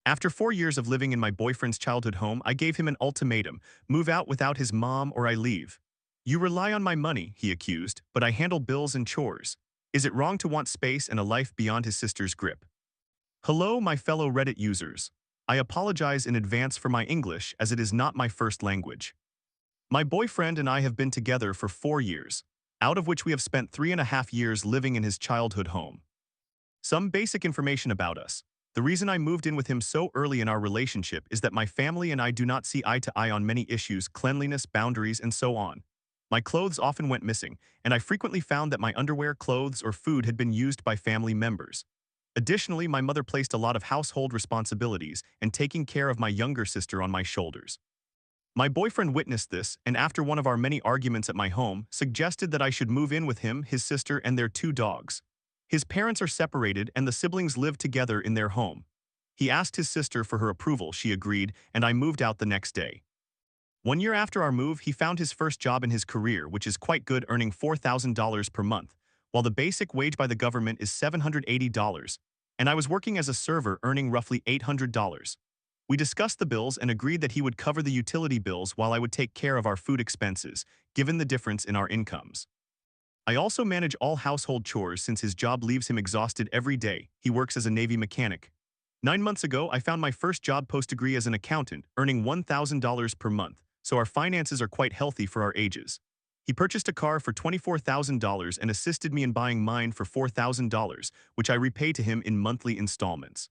After 4 years of living in my boyfriend's childhood home, I gave him an ultimatum: move out without his mom or I leave. You rely on my money, he accused, but I handle bills and chores. Is it wrong to want space and a life beyond his sister's grip? Hello, my fellow Reddit users. I apologize in advance for my English, as it is not my first language. My boyfriend and I have been together for 4 years, out of which we have spent 3.5 years living in his childhood home. Some basic information about us. The reason I moved in with him so early in our relationship is that my family and I do not see eye to eye on many issues: cleanliness, boundaries, and so on. My clothes often went missing, and I frequently found that my underwear, clothes, or food had been used by family members. Additionally, my mother placed a lot of household responsibilities and taking care of my younger sister on my shoulders. My boyfriend witnessed this, and after one of our many arguments at my home, suggested that I should move in with him, his sister, and their 2 dogs. His parents are separated and the siblings live together in their home. He asked his sister for her approval, she agreed, and I moved out the next day. 1 year after our move, he found his first job in his career, which is quite good, earning $4,000 per month, while the basic wage by the government is $780, and I was working as a server earning roughly $800. We discussed the bills and agreed that he would cover the utility bills while I would take care of our food expenses, given the difference in our incomes. I also manage all household chores since his job leaves him exhausted every day. He works as a Navy mechanic. 9 months ago, I found my first job post-degree as an accountant, earning $1,000 per month, so our finances are quite healthy for our ages. He purchased a car for $24,000 and assisted me in buying mine for $4,000, which I repay to him in monthly installments.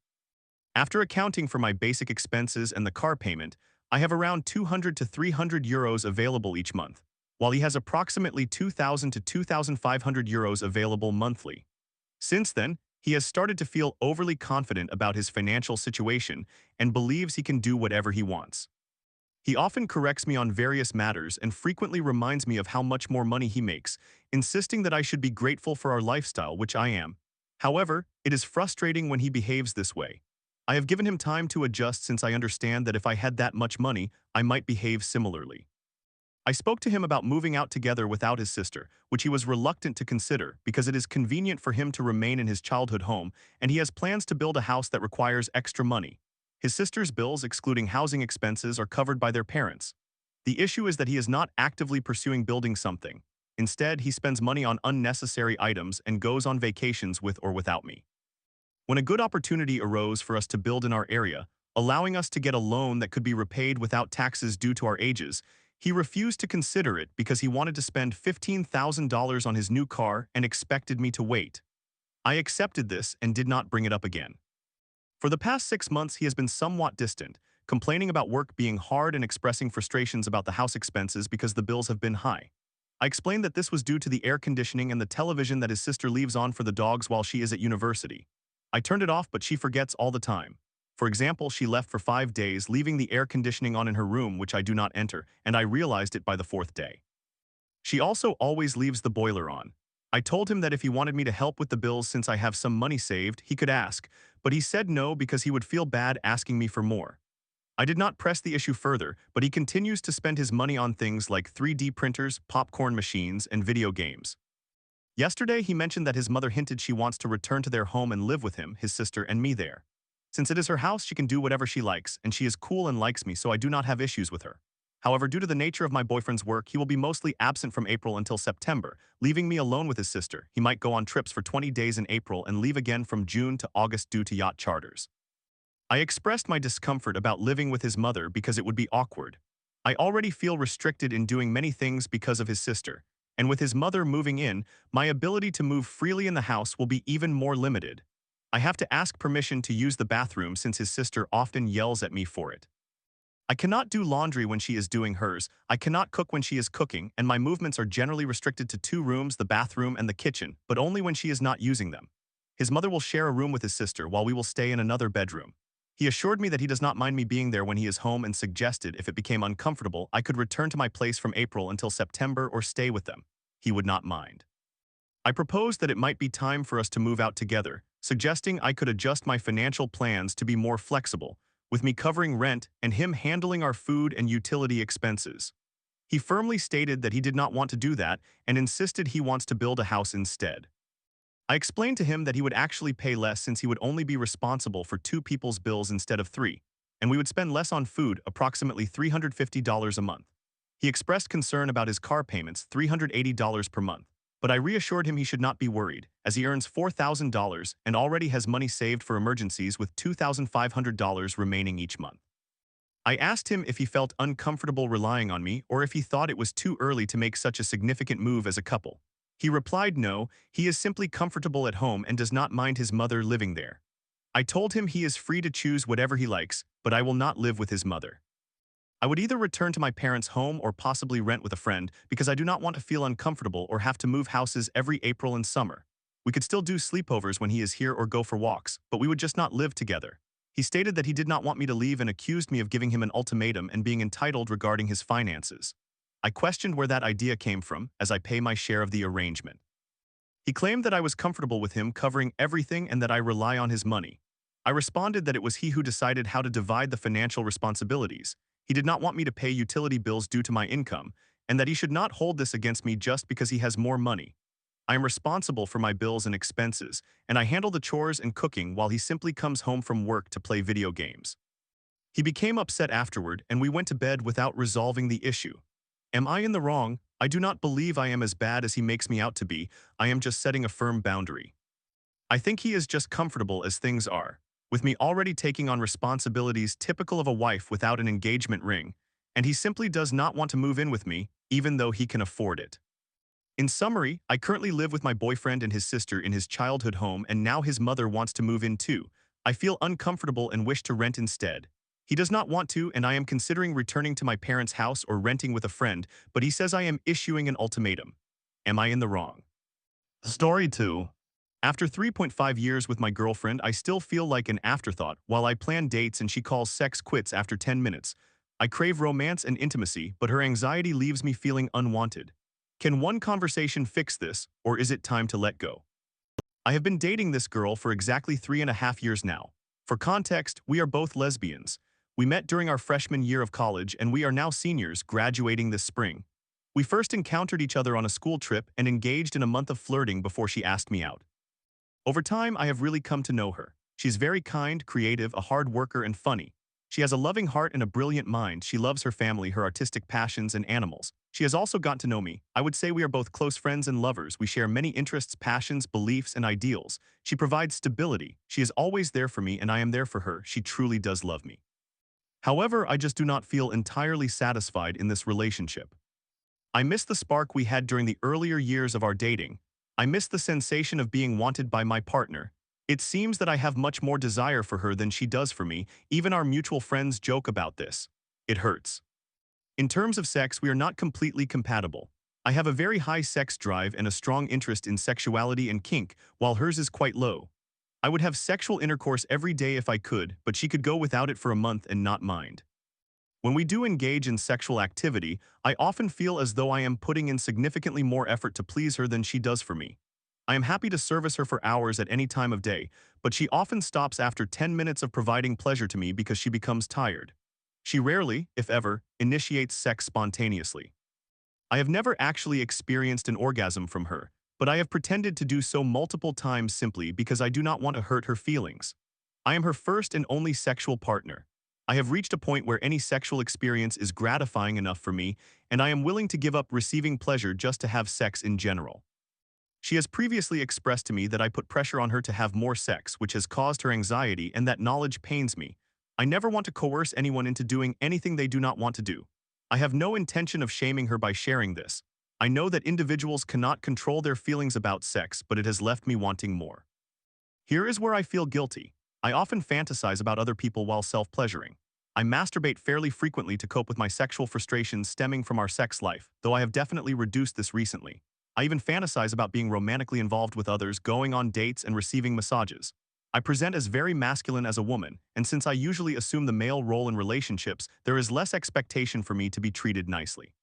After accounting for my basic expenses and the car payment, I have around 200 to 300 euros available each month, while he has approximately 2,000 to 2,500 euros available monthly. Since then, he has started to feel overly confident about his financial situation and believes he can do whatever he wants. He often corrects me on various matters and frequently reminds me of how much more money he makes, insisting that I should be grateful for our lifestyle, which I am. However, it is frustrating when he behaves this way. I have given him time to adjust since I understand that if I had that much money, I might behave similarly. I spoke to him about moving out together without his sister, which he was reluctant to consider because it is convenient for him to remain in his childhood home, and he has plans to build a house that requires extra money. His sister's bills, excluding housing expenses, are covered by their parents. The issue is that he is not actively pursuing building something. Instead, he spends money on unnecessary items and goes on vacations with or without me. When a good opportunity arose for us to build in our area, allowing us to get a loan that could be repaid without taxes due to our ages, he refused to consider it because he wanted to spend $15,000 on his new car and expected me to wait. I accepted this and did not bring it up again. For the past 6 months, he has been somewhat distant, complaining about work being hard and expressing frustrations about the house expenses because the bills have been high. I explained that this was due to the air conditioning and the television that his sister leaves on for the dogs while she is at university. I turned it off, but she forgets all the time. For example, she left for 5 days, leaving the air conditioning on in her room, which I do not enter, and I realized it by the 4th day. She also always leaves the boiler on. I told him that if he wanted me to help with the bills since I have some money saved, he could ask, but he said no because he would feel bad asking me for more. I did not press the issue further, but he continues to spend his money on things like 3D printers, popcorn machines, and video games. Yesterday, he mentioned that his mother hinted she wants to return to their home and live with him, his sister, and me there. Since it is her house, she can do whatever she likes, and she is cool and likes me, so I do not have issues with her. However, due to the nature of my boyfriend's work, he will be mostly absent from April until September, leaving me alone with his sister. He might go on trips for 20 days in April and leave again from June to August due to yacht charters. I expressed my discomfort about living with his mother because it would be awkward. I already feel restricted in doing many things because of his sister, and with his mother moving in, my ability to move freely in the house will be even more limited. I have to ask permission to use the bathroom since his sister often yells at me for it. I cannot do laundry when she is doing hers, I cannot cook when she is cooking, and my movements are generally restricted to 2 rooms, the bathroom and the kitchen, but only when she is not using them. His mother will share a room with his sister while we will stay in another bedroom. He assured me that he does not mind me being there when he is home and suggested if it became uncomfortable, I could return to my place from April until September or stay with them. He would not mind. I proposed that it might be time for us to move out together, suggesting I could adjust my financial plans to be more flexible, with me covering rent and him handling our food and utility expenses. He firmly stated that he did not want to do that and insisted he wants to build a house instead. I explained to him that he would actually pay less since he would only be responsible for two people's bills instead of three, and we would spend less on food, approximately $350 a month. He expressed concern about his car payments, $380 per month, but I reassured him he should not be worried, as he earns $4,000 and already has money saved for emergencies with $2,500 remaining each month. I asked him if he felt uncomfortable relying on me or if he thought it was too early to make such a significant move as a couple. He replied no, he is simply comfortable at home and does not mind his mother living there. I told him he is free to choose whatever he likes, but I will not live with his mother. I would either return to my parents' home or possibly rent with a friend because I do not want to feel uncomfortable or have to move houses every April and summer. We could still do sleepovers when he is here or go for walks, but we would just not live together. He stated that he did not want me to leave and accused me of giving him an ultimatum and being entitled regarding his finances. I questioned where that idea came from, as I pay my share of the arrangement. He claimed that I was comfortable with him covering everything and that I rely on his money. I responded that it was he who decided how to divide the financial responsibilities. He did not want me to pay utility bills due to my income, and that he should not hold this against me just because he has more money. I am responsible for my bills and expenses, and I handle the chores and cooking while he simply comes home from work to play video games. He became upset afterward, and we went to bed without resolving the issue. Am I in the wrong? I do not believe I am as bad as he makes me out to be. I am just setting a firm boundary. I think he is just comfortable as things are, with me already taking on responsibilities typical of a wife without an engagement ring, and he simply does not want to move in with me, even though he can afford it. In summary, I currently live with my boyfriend and his sister in his childhood home, and now his mother wants to move in too. I feel uncomfortable and wish to rent instead. He does not want to, and I am considering returning to my parents' house or renting with a friend, but he says I am issuing an ultimatum. Am I in the wrong? Story 2. After 3.5 years with my girlfriend, I still feel like an afterthought while I plan dates and she calls sex quits after 10 minutes. I crave romance and intimacy, but her anxiety leaves me feeling unwanted. Can one conversation fix this, or is it time to let go? I have been dating this girl for exactly 3.5 years now. For context, we are both lesbians. We met during our freshman year of college, and we are now seniors, graduating this spring. We first encountered each other on a school trip and engaged in a month of flirting before she asked me out. Over time, I have really come to know her. She's very kind, creative, a hard worker, and funny. She has a loving heart and a brilliant mind. She loves her family, her artistic passions, and animals. She has also gotten to know me. I would say we are both close friends and lovers. We share many interests, passions, beliefs, and ideals. She provides stability. She is always there for me, and I am there for her. She truly does love me. However, I just do not feel entirely satisfied in this relationship. I miss the spark we had during the earlier years of our dating. I miss the sensation of being wanted by my partner. It seems that I have much more desire for her than she does for me. Even our mutual friends joke about this. It hurts. In terms of sex, we are not completely compatible. I have a very high sex drive and a strong interest in sexuality and kink, while hers is quite low. I would have sexual intercourse every day if I could, but she could go without it for a month and not mind. When we do engage in sexual activity, I often feel as though I am putting in significantly more effort to please her than she does for me. I am happy to service her for hours at any time of day, but she often stops after 10 minutes of providing pleasure to me because she becomes tired. She rarely, if ever, initiates sex spontaneously. I have never actually experienced an orgasm from her, but I have pretended to do so multiple times simply because I do not want to hurt her feelings. I am her first and only sexual partner. I have reached a point where any sexual experience is gratifying enough for me, and I am willing to give up receiving pleasure just to have sex in general. She has previously expressed to me that I put pressure on her to have more sex, which has caused her anxiety, and that knowledge pains me. I never want to coerce anyone into doing anything they do not want to do. I have no intention of shaming her by sharing this. I know that individuals cannot control their feelings about sex, but it has left me wanting more. Here is where I feel guilty. I often fantasize about other people while self-pleasuring. I masturbate fairly frequently to cope with my sexual frustrations stemming from our sex life, though I have definitely reduced this recently. I even fantasize about being romantically involved with others, going on dates, and receiving massages. I present as very masculine as a woman, and since I usually assume the male role in relationships, there is less expectation for me to be treated nicely.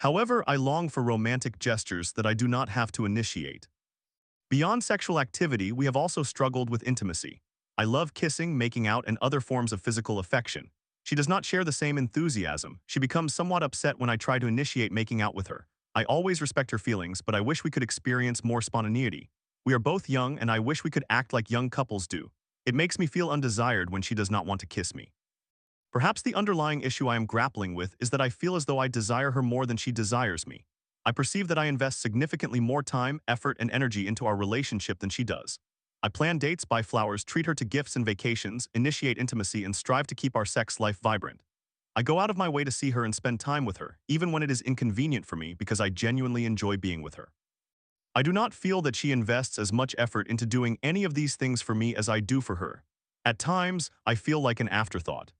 However, I long for romantic gestures that I do not have to initiate. Beyond sexual activity, we have also struggled with intimacy. I love kissing, making out, and other forms of physical affection. She does not share the same enthusiasm. She becomes somewhat upset when I try to initiate making out with her. I always respect her feelings, but I wish we could experience more spontaneity. We are both young and I wish we could act like young couples do. It makes me feel undesired when she does not want to kiss me. Perhaps the underlying issue I am grappling with is that I feel as though I desire her more than she desires me. I perceive that I invest significantly more time, effort, and energy into our relationship than she does. I plan dates, buy flowers, treat her to gifts and vacations, initiate intimacy, and strive to keep our sex life vibrant. I go out of my way to see her and spend time with her, even when it is inconvenient for me because I genuinely enjoy being with her. I do not feel that she invests as much effort into doing any of these things for me as I do for her. At times, I feel like an afterthought.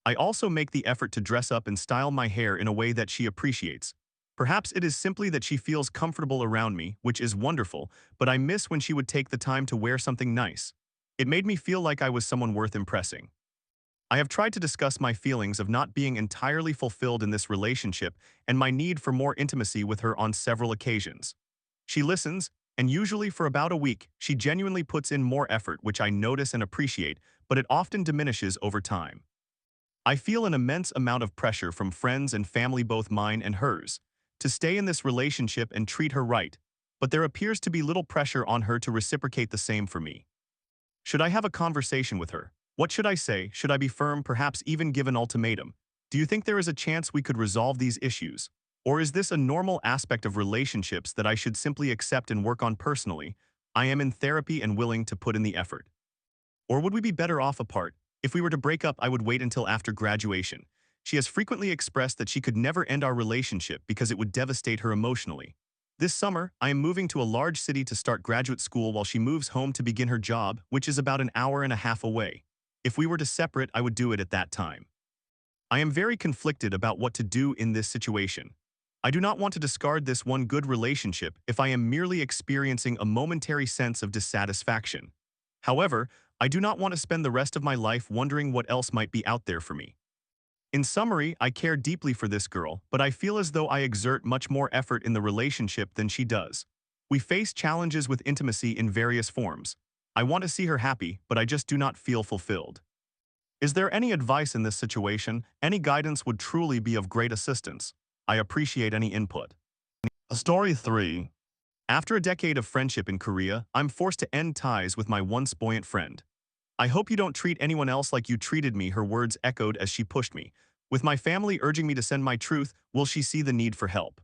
I also make the effort to dress up and style my hair in a way that she appreciates. Perhaps it is simply that she feels comfortable around me, which is wonderful, but I miss when she would take the time to wear something nice. It made me feel like I was someone worth impressing. I have tried to discuss my feelings of not being entirely fulfilled in this relationship and my need for more intimacy with her on several occasions. She listens, and usually for about a week, she genuinely puts in more effort, which I notice and appreciate, but it often diminishes over time. I feel an immense amount of pressure from friends and family, both mine and hers, to stay in this relationship and treat her right, but there appears to be little pressure on her to reciprocate the same for me. Should I have a conversation with her? What should I say? Should I be firm, perhaps even give an ultimatum? Do you think there is a chance we could resolve these issues? Or is this a normal aspect of relationships that I should simply accept and work on personally? I am in therapy and willing to put in the effort. Or would we be better off apart? If we were to break up, I would wait until after graduation. She has frequently expressed that she could never end our relationship because it would devastate her emotionally. This summer, I am moving to a large city to start graduate school while she moves home to begin her job, which is about an hour and a half away. If we were to separate, I would do it at that time. I am very conflicted about what to do in this situation. I do not want to discard this one good relationship if I am merely experiencing a momentary sense of dissatisfaction. However, I do not want to spend the rest of my life wondering what else might be out there for me. In summary, I care deeply for this girl, but I feel as though I exert much more effort in the relationship than she does. We face challenges with intimacy in various forms. I want to see her happy, but I just do not feel fulfilled. Is there any advice in this situation? Any guidance would truly be of great assistance. I appreciate any input. Story 3. After a decade of friendship in Korea, I'm forced to end ties with my once buoyant friend. I hope you don't treat anyone else like you treated me, her words echoed as she pushed me. With my family urging me to send my truth, will she see the need for help?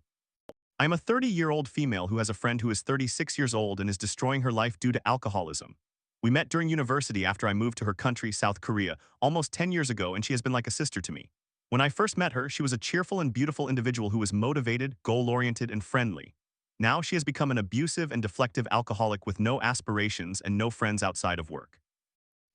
I'm a 30-year-old female who has a friend who is 36 years old and is destroying her life due to alcoholism. We met during university after I moved to her country, South Korea, almost 10 years ago, and she has been like a sister to me. When I first met her, she was a cheerful and beautiful individual who was motivated, goal-oriented, and friendly. Now she has become an abusive and deflective alcoholic with no aspirations and no friends outside of work.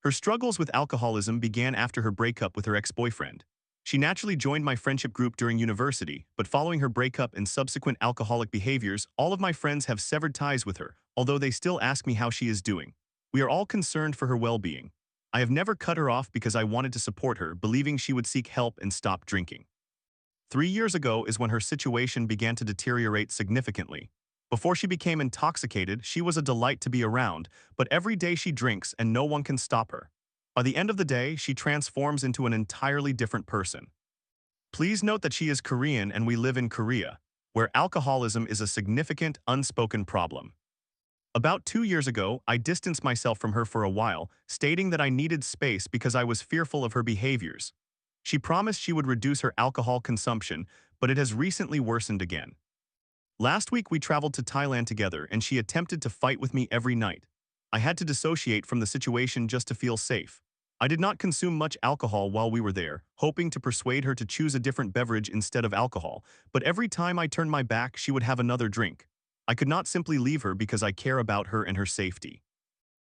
Her struggles with alcoholism began after her breakup with her ex-boyfriend. She naturally joined my friendship group during university, but following her breakup and subsequent alcoholic behaviors, all of my friends have severed ties with her, although they still ask me how she is doing. We are all concerned for her well-being. I have never cut her off because I wanted to support her, believing she would seek help and stop drinking. 3 years ago is when her situation began to deteriorate significantly. Before she became intoxicated, she was a delight to be around, but every day she drinks and no one can stop her. By the end of the day, she transforms into an entirely different person. Please note that she is Korean and we live in Korea, where alcoholism is a significant, unspoken problem. About 2 years ago, I distanced myself from her for a while, stating that I needed space because I was fearful of her behaviors. She promised she would reduce her alcohol consumption, but it has recently worsened again. Last week we traveled to Thailand together and she attempted to fight with me every night. I had to dissociate from the situation just to feel safe. I did not consume much alcohol while we were there, hoping to persuade her to choose a different beverage instead of alcohol, but every time I turned my back she would have another drink. I could not simply leave her because I care about her and her safety.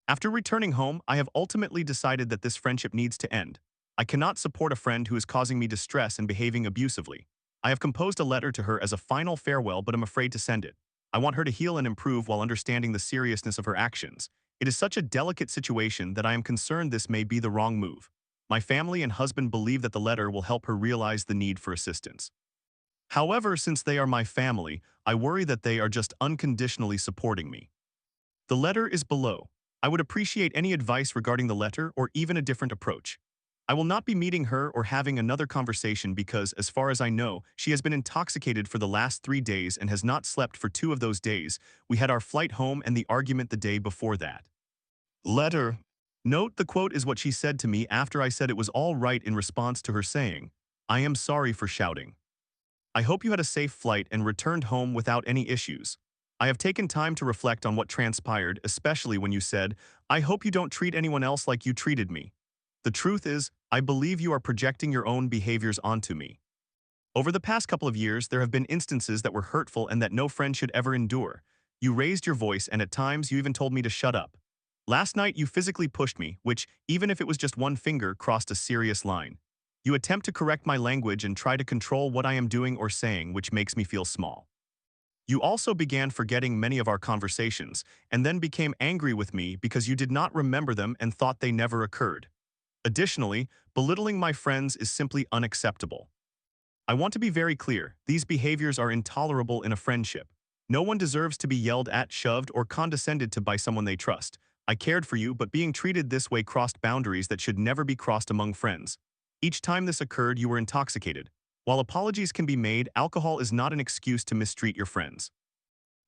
After returning home, I have ultimately decided that this friendship needs to end. I cannot support a friend who is causing me distress and behaving abusively. I have composed a letter to her as a final farewell, but am afraid to send it. I want her to heal and improve while understanding the seriousness of her actions. It is such a delicate situation that I am concerned this may be the wrong move. My family and husband believe that the letter will help her realize the need for assistance. However, since they are my family, I worry that they are just unconditionally supporting me. The letter is below. I would appreciate any advice regarding the letter or even a different approach. I will not be meeting her or having another conversation because, as far as I know, she has been intoxicated for the last 3 days and has not slept for 2 of those days. We had our flight home and the argument the day before that. Letter. Note the quote is what she said to me after I said it was all right in response to her saying, I am sorry for shouting. I hope you had a safe flight and returned home without any issues. I have taken time to reflect on what transpired, especially when you said, I hope you don't treat anyone else like you treated me. The truth is, I believe you are projecting your own behaviors onto me. Over the past couple of years, there have been instances that were hurtful and that no friend should ever endure. You raised your voice and at times you even told me to shut up. Last night you physically pushed me, which, even if it was just one finger, crossed a serious line. You attempt to correct my language and try to control what I am doing or saying, which makes me feel small. You also began forgetting many of our conversations, and then became angry with me because you did not remember them and thought they never occurred. Additionally, belittling my friends is simply unacceptable. I want to be very clear, these behaviors are intolerable in a friendship. No one deserves to be yelled at, shoved, or condescended to by someone they trust. I cared for you, but being treated this way crossed boundaries that should never be crossed among friends. Each time this occurred, you were intoxicated. While apologies can be made, alcohol is not an excuse to mistreat your friends.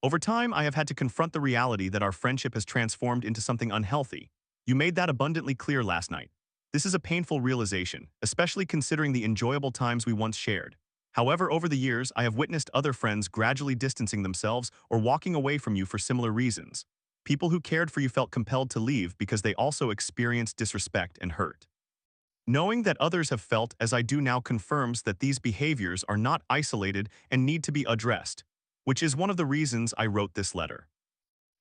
Over time, I have had to confront the reality that our friendship has transformed into something unhealthy. You made that abundantly clear last night. This is a painful realization, especially considering the enjoyable times we once shared. However, over the years, I have witnessed other friends gradually distancing themselves or walking away from you for similar reasons. People who cared for you felt compelled to leave because they also experienced disrespect and hurt. Knowing that others have felt as I do now confirms that these behaviors are not isolated and need to be addressed, which is one of the reasons I wrote this letter.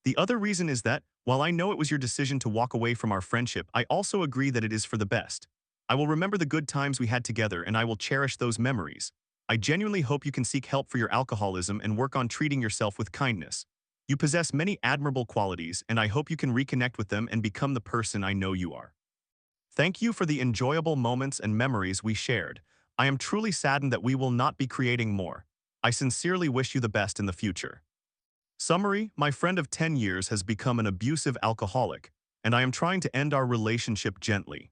The other reason is that, while I know it was your decision to walk away from our friendship, I also agree that it is for the best. I will remember the good times we had together and I will cherish those memories. I genuinely hope you can seek help for your alcoholism and work on treating yourself with kindness. You possess many admirable qualities and I hope you can reconnect with them and become the person I know you are. Thank you for the enjoyable moments and memories we shared. I am truly saddened that we will not be creating more. I sincerely wish you the best in the future. Summary: my friend of 10 years has become an abusive alcoholic, and I am trying to end our relationship gently.